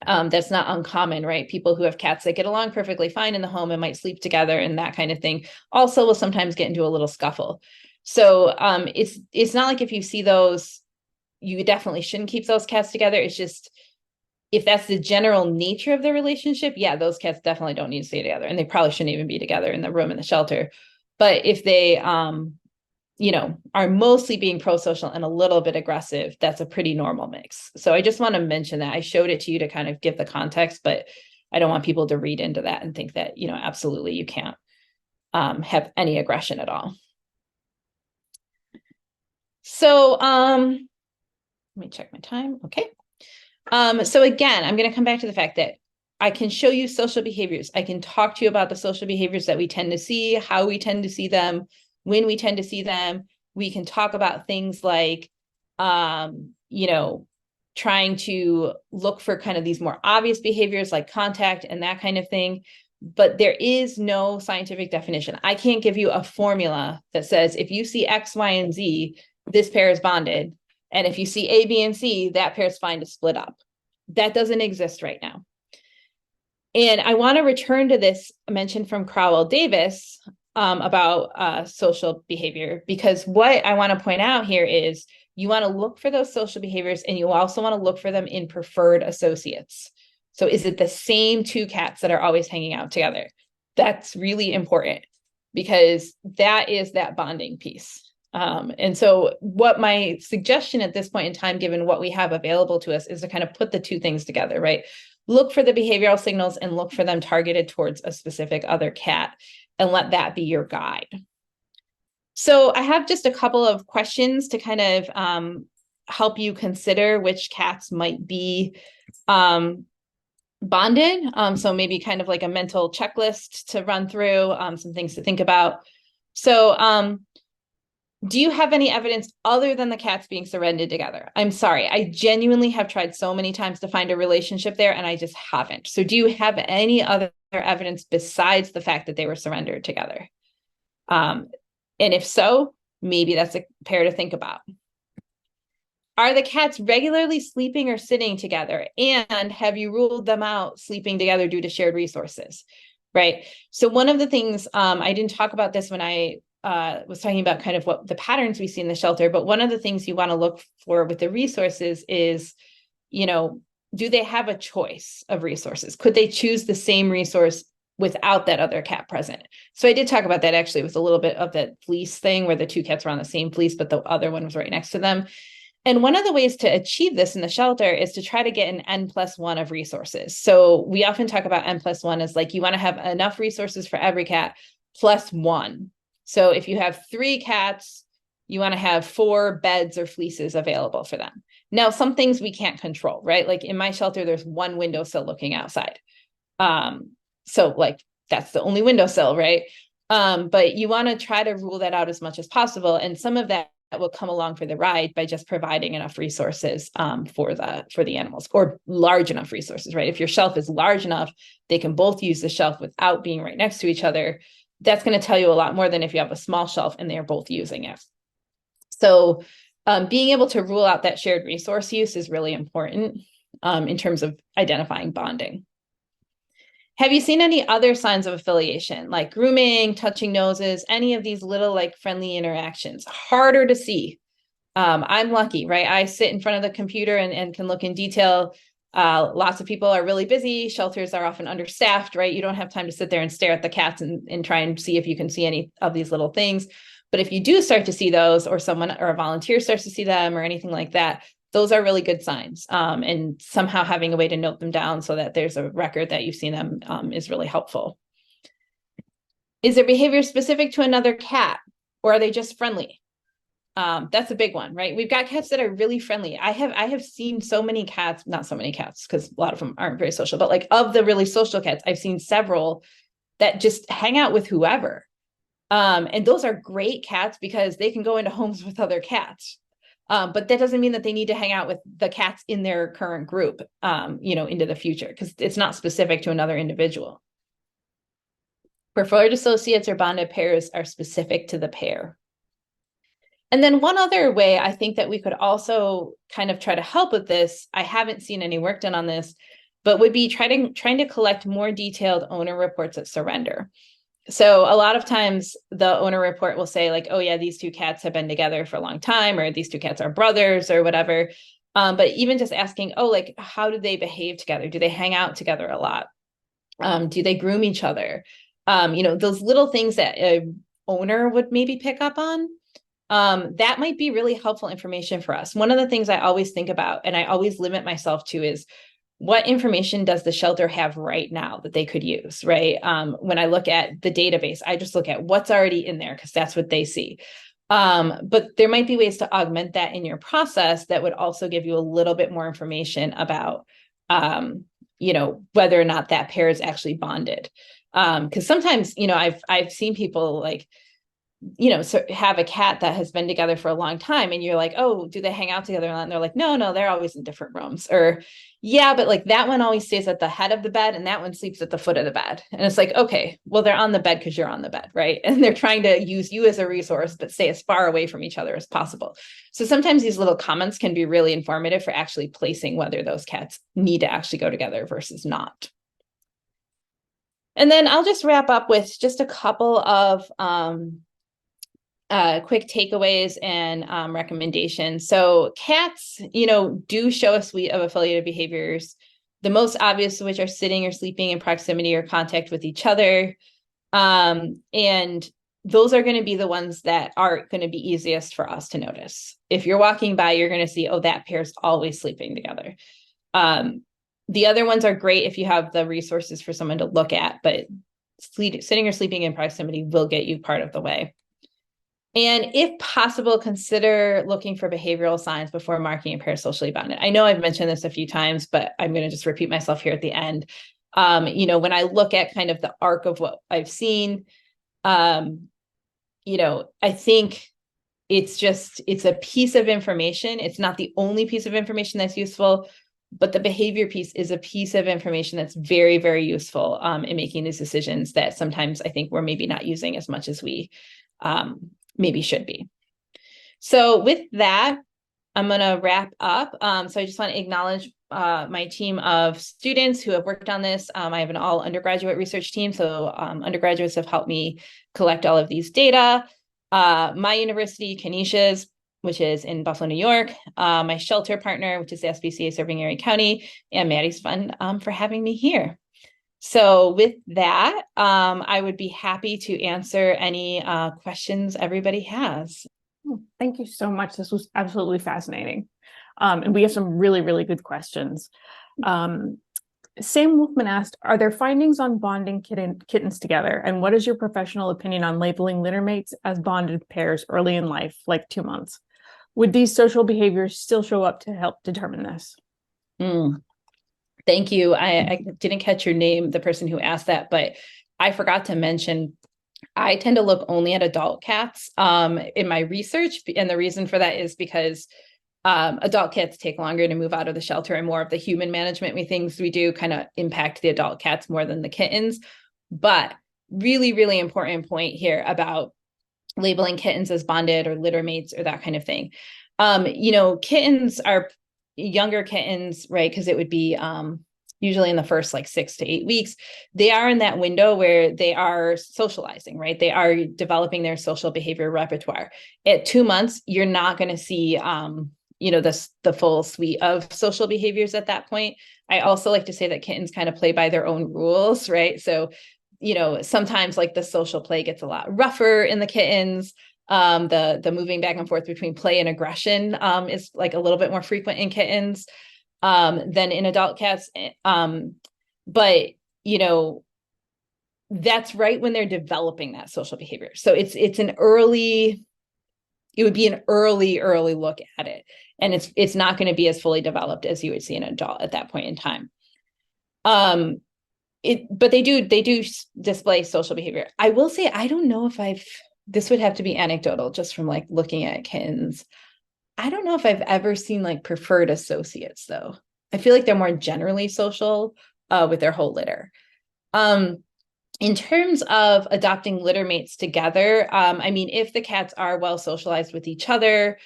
That's not uncommon, right? People who have cats that get along perfectly fine in the home and might sleep together and that kind of thing also will sometimes get into a little scuffle. So it's not like if you see those, you definitely shouldn't keep those cats together. It's just, if that's the general nature of the relationship, yeah, those cats definitely don't need to stay together, and they probably shouldn't even be together in the room in the shelter. But if they are mostly being prosocial and a little bit aggressive, that's a pretty normal mix. So I just want to mention that. I showed it to you to kind of give the context, but I don't want people to read into that and think that, absolutely you can't have any aggression at all. So let me check my time. Okay. So again, I'm going to come back to the fact that I can show you social behaviors. I can talk to you about the social behaviors that we tend to see, how we tend to see them, when we tend to see them. We can talk about things like, trying to look for kind of these more obvious behaviors like contact and that kind of thing. But there is no scientific definition. I can't give you a formula that says if you see X, Y, and Z, this pair is bonded. And if you see A, B, and C, that pair is fine to split up. That doesn't exist right now. And I want to return to this mention from Crowell Davis about social behavior, because what I want to point out here is you want to look for those social behaviors, and you also want to look for them in preferred associates. So is it the same two cats that are always hanging out together? That's really important, because that is that bonding piece. And so what my suggestion at this point in time, given what we have available to us, is to kind of put the two things together, right? Look for the behavioral signals and look for them targeted towards a specific other cat, and let that be your guide. So I have just a couple of questions to kind of help you consider which cats might be bonded. So maybe kind of like a mental checklist to run through, some things to think about. So do you have any evidence other than the cats being surrendered together? I'm sorry, I genuinely have tried so many times to find a relationship there, and I just haven't. So do you have any other evidence besides the fact that they were surrendered together? And if so, maybe that's a pair to think about. Are the cats regularly sleeping or sitting together? And have you ruled them out sleeping together due to shared resources? Right. So one of the things, I didn't talk about this when I was talking about kind of what the patterns we see in the shelter, but one of the things you want to look for with the resources is, do they have a choice of resources? Could they choose the same resource without that other cat present? So I did talk about that actually with a little bit of that fleece thing where the two cats were on the same fleece, but the other one was right next to them. And one of the ways to achieve this in the shelter is to try to get an N+1 of resources. So we often talk about N+1 as like, you want to have enough resources for every cat plus one. So if you have 3 cats, you want to have 4 beds or fleeces available for them. Now, some things we can't control, right? Like in my shelter, there's one windowsill looking outside. So like that's the only windowsill, right? But you want to try to rule that out as much as possible. And some of that will come along for the ride by just providing enough resources for the animals, or large enough resources, right? If your shelf is large enough, they can both use the shelf without being right next to each other. That's going to tell you a lot more than if you have a small shelf and they're both using it. So being able to rule out that shared resource use is really important in terms of identifying bonding. Have you seen any other signs of affiliation, like grooming, touching noses, any of these little like friendly interactions? Harder to see. I'm lucky, right? I sit in front of the computer and can look in detail. Lots of people are really busy. Shelters are often understaffed, right? You don't have time to sit there and stare at the cats and try and see if you can see any of these little things. But if you do start to see those, or someone or a volunteer starts to see them or anything like that, those are really good signs. And somehow having a way to note them down so that there's a record that you've seen them is really helpful. Is their behavior specific to another cat, or are they just friendly? That's a big one, right? We've got cats that are really friendly. I have seen so many cats, not so many cats, because a lot of them aren't very social, but like of the really social cats, I've seen several that just hang out with whoever. And those are great cats because they can go into homes with other cats. But that doesn't mean that they need to hang out with the cats in their current group, into the future, because it's not specific to another individual. Preferred associates or bonded pairs are specific to the pair. And then one other way I think that we could also kind of try to help with this, I haven't seen any work done on this, but would be trying to collect more detailed owner reports at surrender. So a lot of times the owner report will say like, oh yeah, these two cats have been together for a long time, or these two cats are brothers or whatever. But even just asking, oh, like, how do they behave together? Do they hang out together a lot? Do they groom each other? Those little things that an owner would maybe pick up on. That might be really helpful information for us. One of the things I always think about, and I always limit myself to, is what information does the shelter have right now that they could use, right? When I look at the database, I just look at what's already in there because that's what they see. But there might be ways to augment that in your process that would also give you a little bit more information about, whether or not that pair is actually bonded. Because sometimes, I've seen people like, have a cat that has been together for a long time, and you're like, oh, do they hang out together? And they're like, no, they're always in different rooms. Or yeah, but like that one always stays at the head of the bed and that one sleeps at the foot of the bed. And it's like, okay, well, they're on the bed because you're on the bed, right? And they're trying to use you as a resource, but stay as far away from each other as possible. So sometimes these little comments can be really informative for actually placing whether those cats need to actually go together versus not. And then I'll just wrap up with just a couple of quick takeaways and recommendations. So cats, do show a suite of affiliative behaviors, the most obvious of which are sitting or sleeping in proximity or contact with each other. And those are going to be the ones that are going to be easiest for us to notice. If you're walking by, you're going to see, oh, that pair's always sleeping together. The other ones are great if you have the resources for someone to look at, but sitting or sleeping in proximity will get you part of the way. And if possible, consider looking for behavioral signs before marking a pair socially bonded. I know I've mentioned this a few times, but I'm going to just repeat myself here at the end. When I look at kind of the arc of what I've seen, I think it's a piece of information. It's not the only piece of information that's useful, but the behavior piece is a piece of information that's very, very useful in making these decisions that sometimes I think we're maybe not using as much as we maybe should be. So with that, I'm going to wrap up. So I just want to acknowledge my team of students who have worked on this. I have an all undergraduate research team. So undergraduates have helped me collect all of these data. My university, Canisius, which is in Buffalo, New York, my shelter partner, which is the SPCA serving Erie County, and Maddie's Fund for having me here. So with that, I would be happy to answer any questions everybody has.
Thank you so much. This was absolutely fascinating. And we have some really, really good questions. Sam Wolfman asked, are there findings on bonding kittens together? And what is your professional opinion on labeling littermates as bonded pairs early in life, like 2 months? Would these social behaviors still show up to help determine this?
Thank you. I didn't catch your name, the person who asked that, but I forgot to mention, I tend to look only at adult cats in my research. And the reason for that is because adult cats take longer to move out of the shelter, and more of the human management things we do kind of impact the adult cats more than the kittens. But really, really important point here about labeling kittens as bonded or litter mates or that kind of thing. Kittens are younger kittens, right? Because it would be usually in the first like 6 to 8 weeks, they are in that window where they are socializing, right? They are developing their social behavior repertoire. At 2 months, you're not going to see, the full suite of social behaviors at that point. I also like to say that kittens kind of play by their own rules, right? So, sometimes like the social play gets a lot rougher in the kittens. The moving back and forth between play and aggression is like a little bit more frequent in kittens than in adult cats. But that's right when they're developing that social behavior. So it would be an early look at it. And it's not going to be as fully developed as you would see an adult at that point in time. But they do display social behavior. I will say, I don't know if this would have to be anecdotal just from like looking at kittens. I don't know if I've ever seen like preferred associates though. I feel like they're more generally social with their whole litter. Um, in terms of adopting litter mates together, I mean, if the cats are well socialized with each other,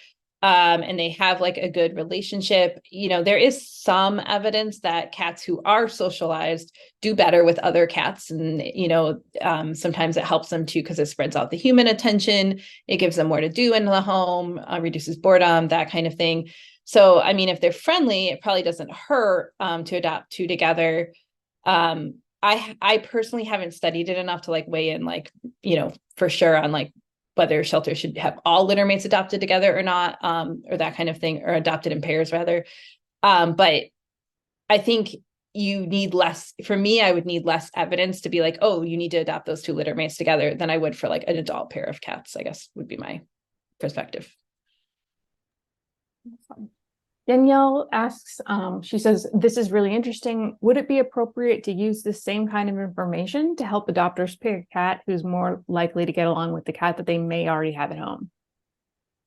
and they have like a good relationship, there is some evidence that cats who are socialized do better with other cats. And, sometimes it helps them too, because it spreads out the human attention. It gives them more to do in the home, reduces boredom, that kind of thing. So, I mean, if they're friendly, it probably doesn't hurt to adopt two together. I personally haven't studied it enough to like weigh in, like, for sure on like whether shelters should have all litter mates adopted together or not, or that kind of thing, or adopted in pairs rather. But I think you need less, for me, I would need less evidence to be like, oh, you need to adopt those two litter mates together than I would for like an adult pair of cats, I guess would be my perspective.
Danielle asks, she says, this is really interesting. Would it be appropriate to use the same kind of information to help adopters pick a cat who's more likely to get along with the cat that they may already have at home?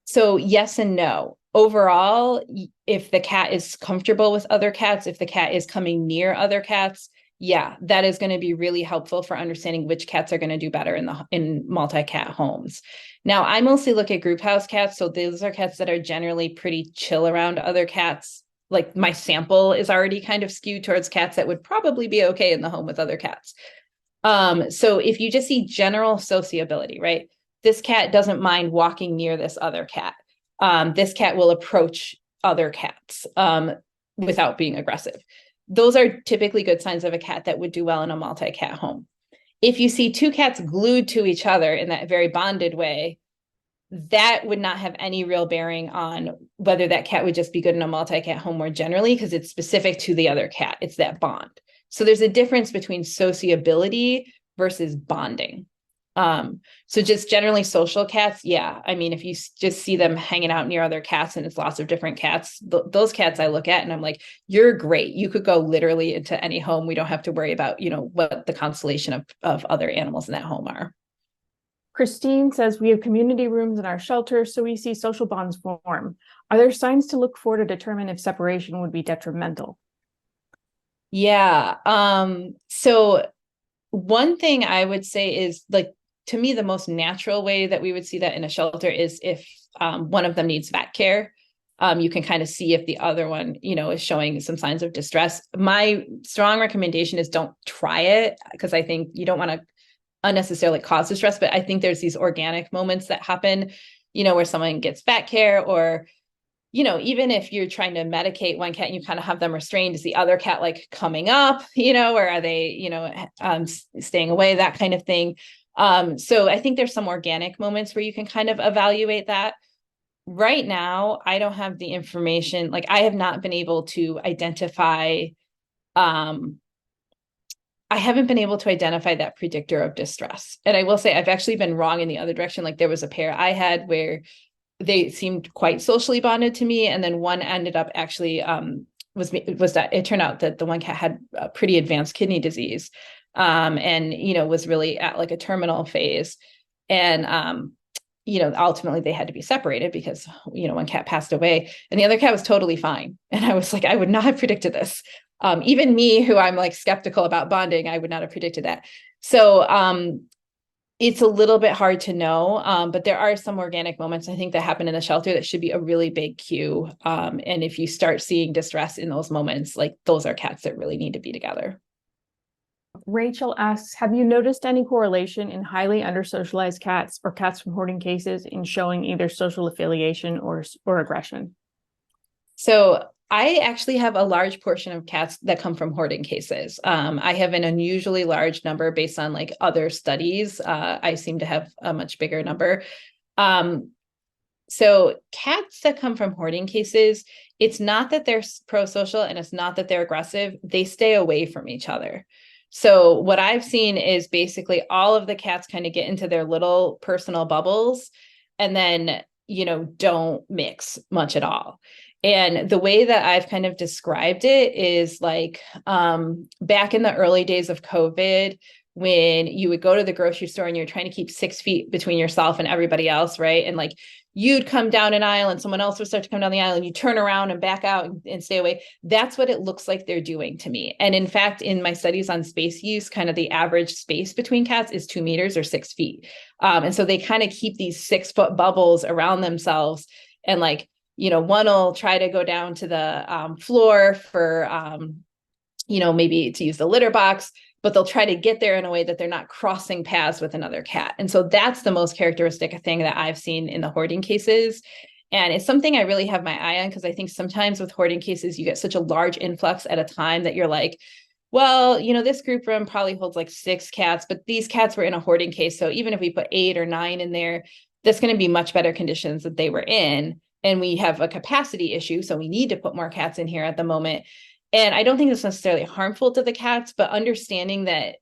So yes and no. Overall, if the cat is comfortable with other cats, if the cat is coming near other cats, yeah, that is going to be really helpful for understanding which cats are going to do better in multi-cat homes. Now, I mostly look at group house cats, so those are cats that are generally pretty chill around other cats. Like my sample is already kind of skewed towards cats that would probably be okay in the home with other cats. So if you just see general sociability, right? This cat doesn't mind walking near this other cat. This cat will approach other cats without being aggressive. Those are typically good signs of a cat that would do well in a multi-cat home. If you see two cats glued to each other in that very bonded way, that would not have any real bearing on whether that cat would just be good in a multi-cat home more generally, because it's specific to the other cat. It's that bond. So there's a difference between sociability versus bonding. So just generally social cats, yeah. I mean, if you just see them hanging out near other cats and it's lots of different cats, those cats I look at and I'm like, you're great. You could go literally into any home. We don't have to worry about, what the constellation of other animals in that home are.
Christine says, we have community rooms in our shelter, so we see social bonds form. Are there signs to look for to determine if separation would be detrimental?
Yeah. So one thing I would say is, like, to me, the most natural way that we would see that in a shelter is if one of them needs vet care. You can kind of see if the other one, is showing some signs of distress. My strong recommendation is don't try it, because I think you don't want to unnecessarily cause distress, but I think there's these organic moments that happen, where someone gets vet care, or even if you're trying to medicate one cat and you kind of have them restrained, is the other cat like coming up, or are they, staying away, that kind of thing. So I think there's some organic moments where you can kind of evaluate that. Right now, I don't have the information. Like, I have not been able to identify, I haven't been able to identify that predictor of distress. And I will say I've actually been wrong in the other direction. Like, there was a pair I had where they seemed quite socially bonded to me. And then one ended up actually was that it turned out that the one cat had a pretty advanced kidney disease, and, was really at like a terminal phase. And, ultimately they had to be separated because, one cat passed away and the other cat was totally fine. And I was like, I would not have predicted this. Even me, who I'm like skeptical about bonding, I would not have predicted that. So, it's a little bit hard to know, but there are some organic moments, I think, that happen in the shelter that should be a really big cue. And if you start seeing distress in those moments, like, those are cats that really need to be together.
Rachel asks, have you noticed any correlation in highly under-socialized cats or cats from hoarding cases in showing either social affiliation or aggression?
So I actually have a large portion of cats that come from hoarding cases. I have an unusually large number based on like other studies. I seem to have a much bigger number. So cats that come from hoarding cases, it's not that they're prosocial and it's not that they're aggressive. They stay away from each other. So what I've seen is basically all of the cats kind of get into their little personal bubbles and then, don't mix much at all. And the way that I've kind of described it is like, back in the early days of COVID, when you would go to the grocery store and you're trying to keep 6 feet between yourself and everybody else, right? And like, you'd come down an aisle and someone else would start to come down the aisle and you turn around and back out and stay away. That's what it looks like they're doing to me. And in fact, in my studies on space use, kind of the average space between cats is 2 meters or 6 feet. And so they kind of keep these 6-foot bubbles around themselves. And like, one will try to go down to the floor for, maybe to use the litter box, but they'll try to get there in a way that they're not crossing paths with another cat. And so that's the most characteristic thing that I've seen in the hoarding cases. And it's something I really have my eye on, because I think sometimes with hoarding cases, you get such a large influx at a time that you're like, well, this group room probably holds like 6 cats, but these cats were in a hoarding case. So even if we put 8 or 9 in there, that's going to be much better conditions that they were in. And we have a capacity issue, so we need to put more cats in here at the moment. And I don't think it's necessarily harmful to the cats, but understanding that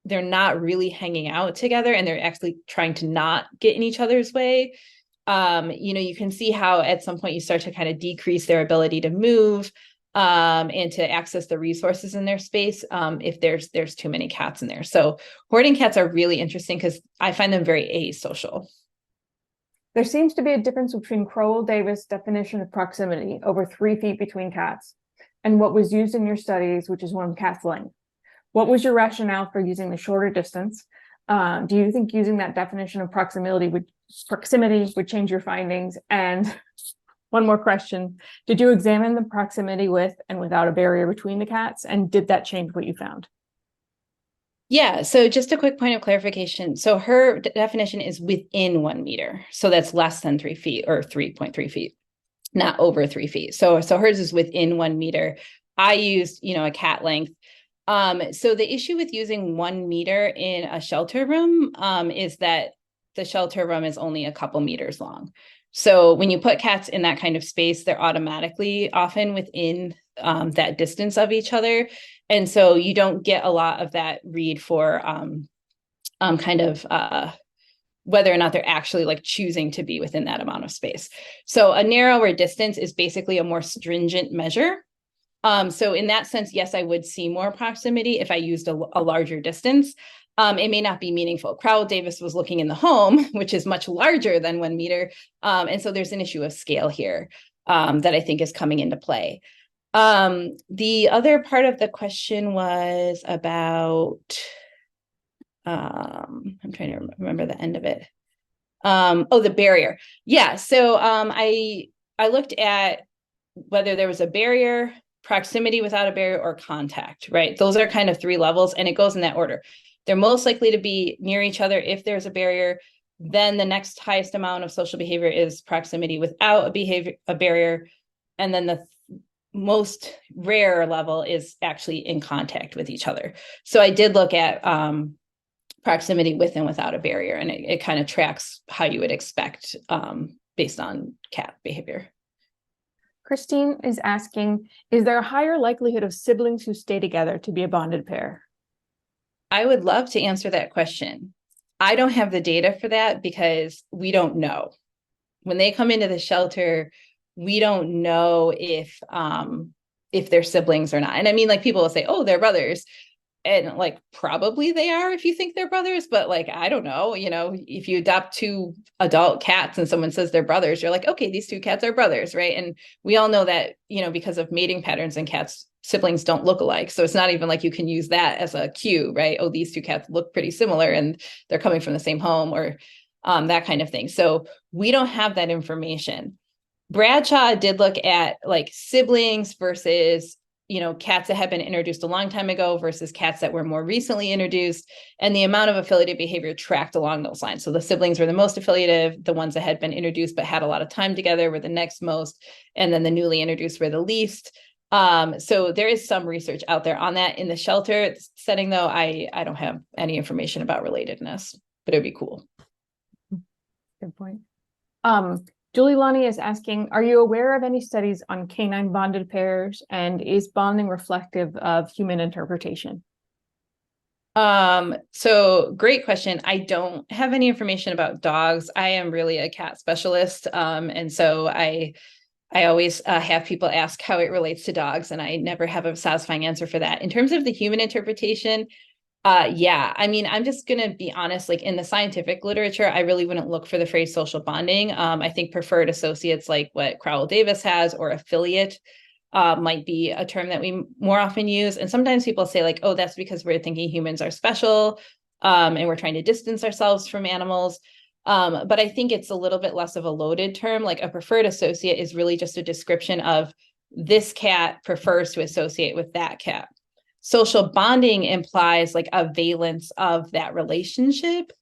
they're not really hanging out together and they're actually trying to not get in each other's way. You can see how at some point you start to kind of decrease their ability to move and to access the resources in their space if there's too many cats in there. So hoarding cats are really interesting because I find them very asocial.
There seems to be a difference between Crowell-Davis definition of proximity, over 3 feet between cats, and what was used in your studies, which is 1 cat's length. What was your rationale for using the shorter distance? Do you think using that definition of proximity would change your findings? And one more question, did you examine the proximity with and without a barrier between the cats? And did that change what you found?
Yeah, so just a quick point of clarification. So her definition is within 1 meter. So that's less than 3 feet or 3.3 feet, not over 3 feet. So hers is within 1 meter. I used, a cat length. So the issue with using 1 meter in a shelter room is that the shelter room is only a couple meters long. So when you put cats in that kind of space, they're automatically often within that distance of each other. And so you don't get a lot of that read for whether or not they're actually like choosing to be within that amount of space. So a narrower distance is basically a more stringent measure. So in that sense, yes, I would see more proximity if I used a larger distance. It may not be meaningful. Crowell-Davis was looking in the home, which is much larger than 1 meter. And so there's an issue of scale here that I think is coming into play. The other part of the question was about, I'm trying to remember the end of it. The barrier. Yeah. So I looked at whether there was a barrier, proximity without a barrier, or contact, right? Those are kind of 3 levels, and it goes in that order. They're most likely to be near each other if there's a barrier. Then the next highest amount of social behavior is proximity without a barrier. And then the most rare level is actually in contact with each other. So I did look at proximity with and without a barrier, and it kind of tracks how you would expect based on cat behavior.
Christine is asking, is there a higher likelihood of siblings who stay together to be a bonded pair?
I would love to answer that question. I don't have the data for that because we don't know. When they come into the shelter, we don't know if they're siblings or not. And I mean, like, people will say, oh, they're brothers. And like, probably they are if you think they're brothers, but like, I don't know, if you adopt 2 adult cats and someone says they're brothers, you're like, okay, these 2 cats are brothers, right? And we all know that, because of mating patterns in cats, siblings don't look alike. So it's not even like you can use that as a cue, right? Oh, these 2 cats look pretty similar and they're coming from the same home, or that kind of thing. So we don't have that information. Bradshaw did look at like siblings versus cats that had been introduced a long time ago versus cats that were more recently introduced, and the amount of affiliative behavior tracked along those lines. So the siblings were the most affiliative, the ones that had been introduced but had a lot of time together were the next most, and then the newly introduced were the least. So there is some research out there on that. In the shelter setting, though, I don't have any information about relatedness, but it'd be cool.
Good point. Julie Lonnie is asking, are you aware of any studies on canine bonded pairs, and is bonding reflective of human interpretation?
So great question. I don't have any information about dogs. I am really a cat specialist. And so I always have people ask how it relates to dogs, and I never have a satisfying answer for that. In terms of the human interpretation, Yeah, I mean, I'm just gonna be honest, like in the scientific literature, I really wouldn't look for the phrase social bonding. I think preferred associates like what Crowell Davis has, or affiliate might be a term that we more often use. And sometimes people say like, oh, that's because we're thinking humans are special, and we're trying to distance ourselves from animals. But I think it's a little bit less of a loaded term. Like a preferred associate is really just a description of this cat prefers to associate with that cat. Social bonding implies like a valence of that relationship,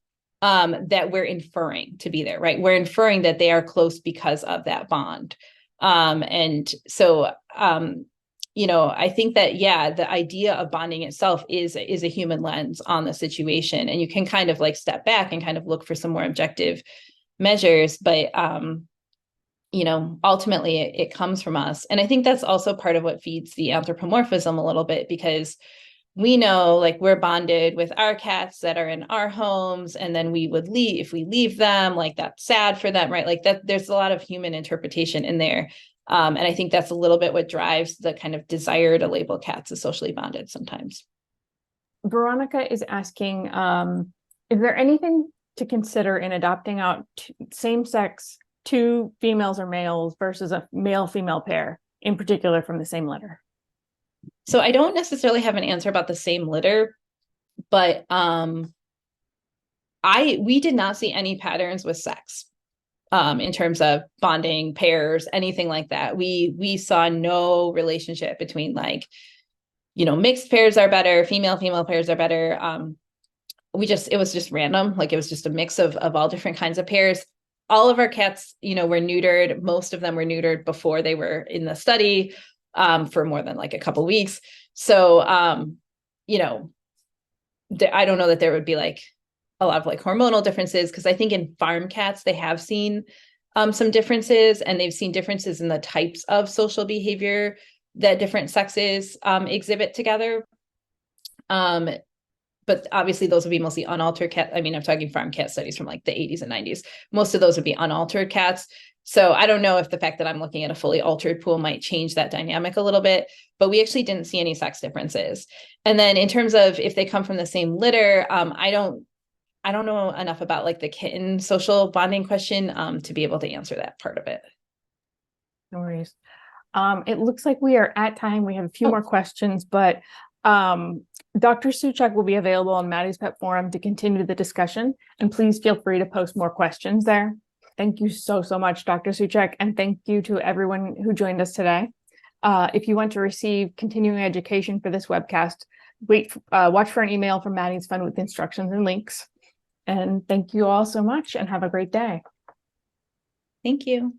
that we're inferring to be there, right? We're inferring that they are close because of that bond. And so, I think that, yeah, the idea of bonding itself is a human lens on the situation. And you can kind of like step back and kind of look for some more objective measures. But ultimately it comes from us. And I think that's also part of what feeds the anthropomorphism a little bit, because we know like we're bonded with our cats that are in our homes, and then we would leave, if we leave them, like that's sad for them, right? Like that there's a lot of human interpretation in there. And I think that's a little bit what drives the kind of desire to label cats as socially bonded sometimes.
Veronica is asking, is there anything to consider in adopting out same-sex two females or males versus a male-female pair, in particular from the same litter?
So I don't necessarily have an answer about the same litter, but we did not see any patterns with sex in terms of bonding pairs, anything like that. We saw no relationship between like, mixed pairs are better, female pairs are better. It was just random. Like it was just a mix of all different kinds of pairs. All of our cats, were neutered. Most of them were neutered before they were in the study, for more than like a couple weeks. So, I don't know that there would be like a lot of like hormonal differences, because I think in farm cats, they have seen some differences, and they've seen differences in the types of social behavior that different sexes exhibit together. But obviously those would be mostly unaltered cat. I mean, I'm talking farm cat studies from like the 80s and 90s. Most of those would be unaltered cats. So I don't know if the fact that I'm looking at a fully altered pool might change that dynamic a little bit, but we actually didn't see any sex differences. And then in terms of if they come from the same litter, I don't know enough about like the kitten social bonding question to be able to answer that part of it.
No worries. It looks like we are at time. We have a few more questions, but Dr. Suchak will be available on Maddie's Pet Forum to continue the discussion, and please feel free to post more questions there. Thank you so much, Dr. Suchak, and thank you to everyone who joined us today. If you want to receive continuing education for this webcast, watch for an email from Maddie's Fund with instructions and links. And thank you all so much, and have a great day.
Thank you.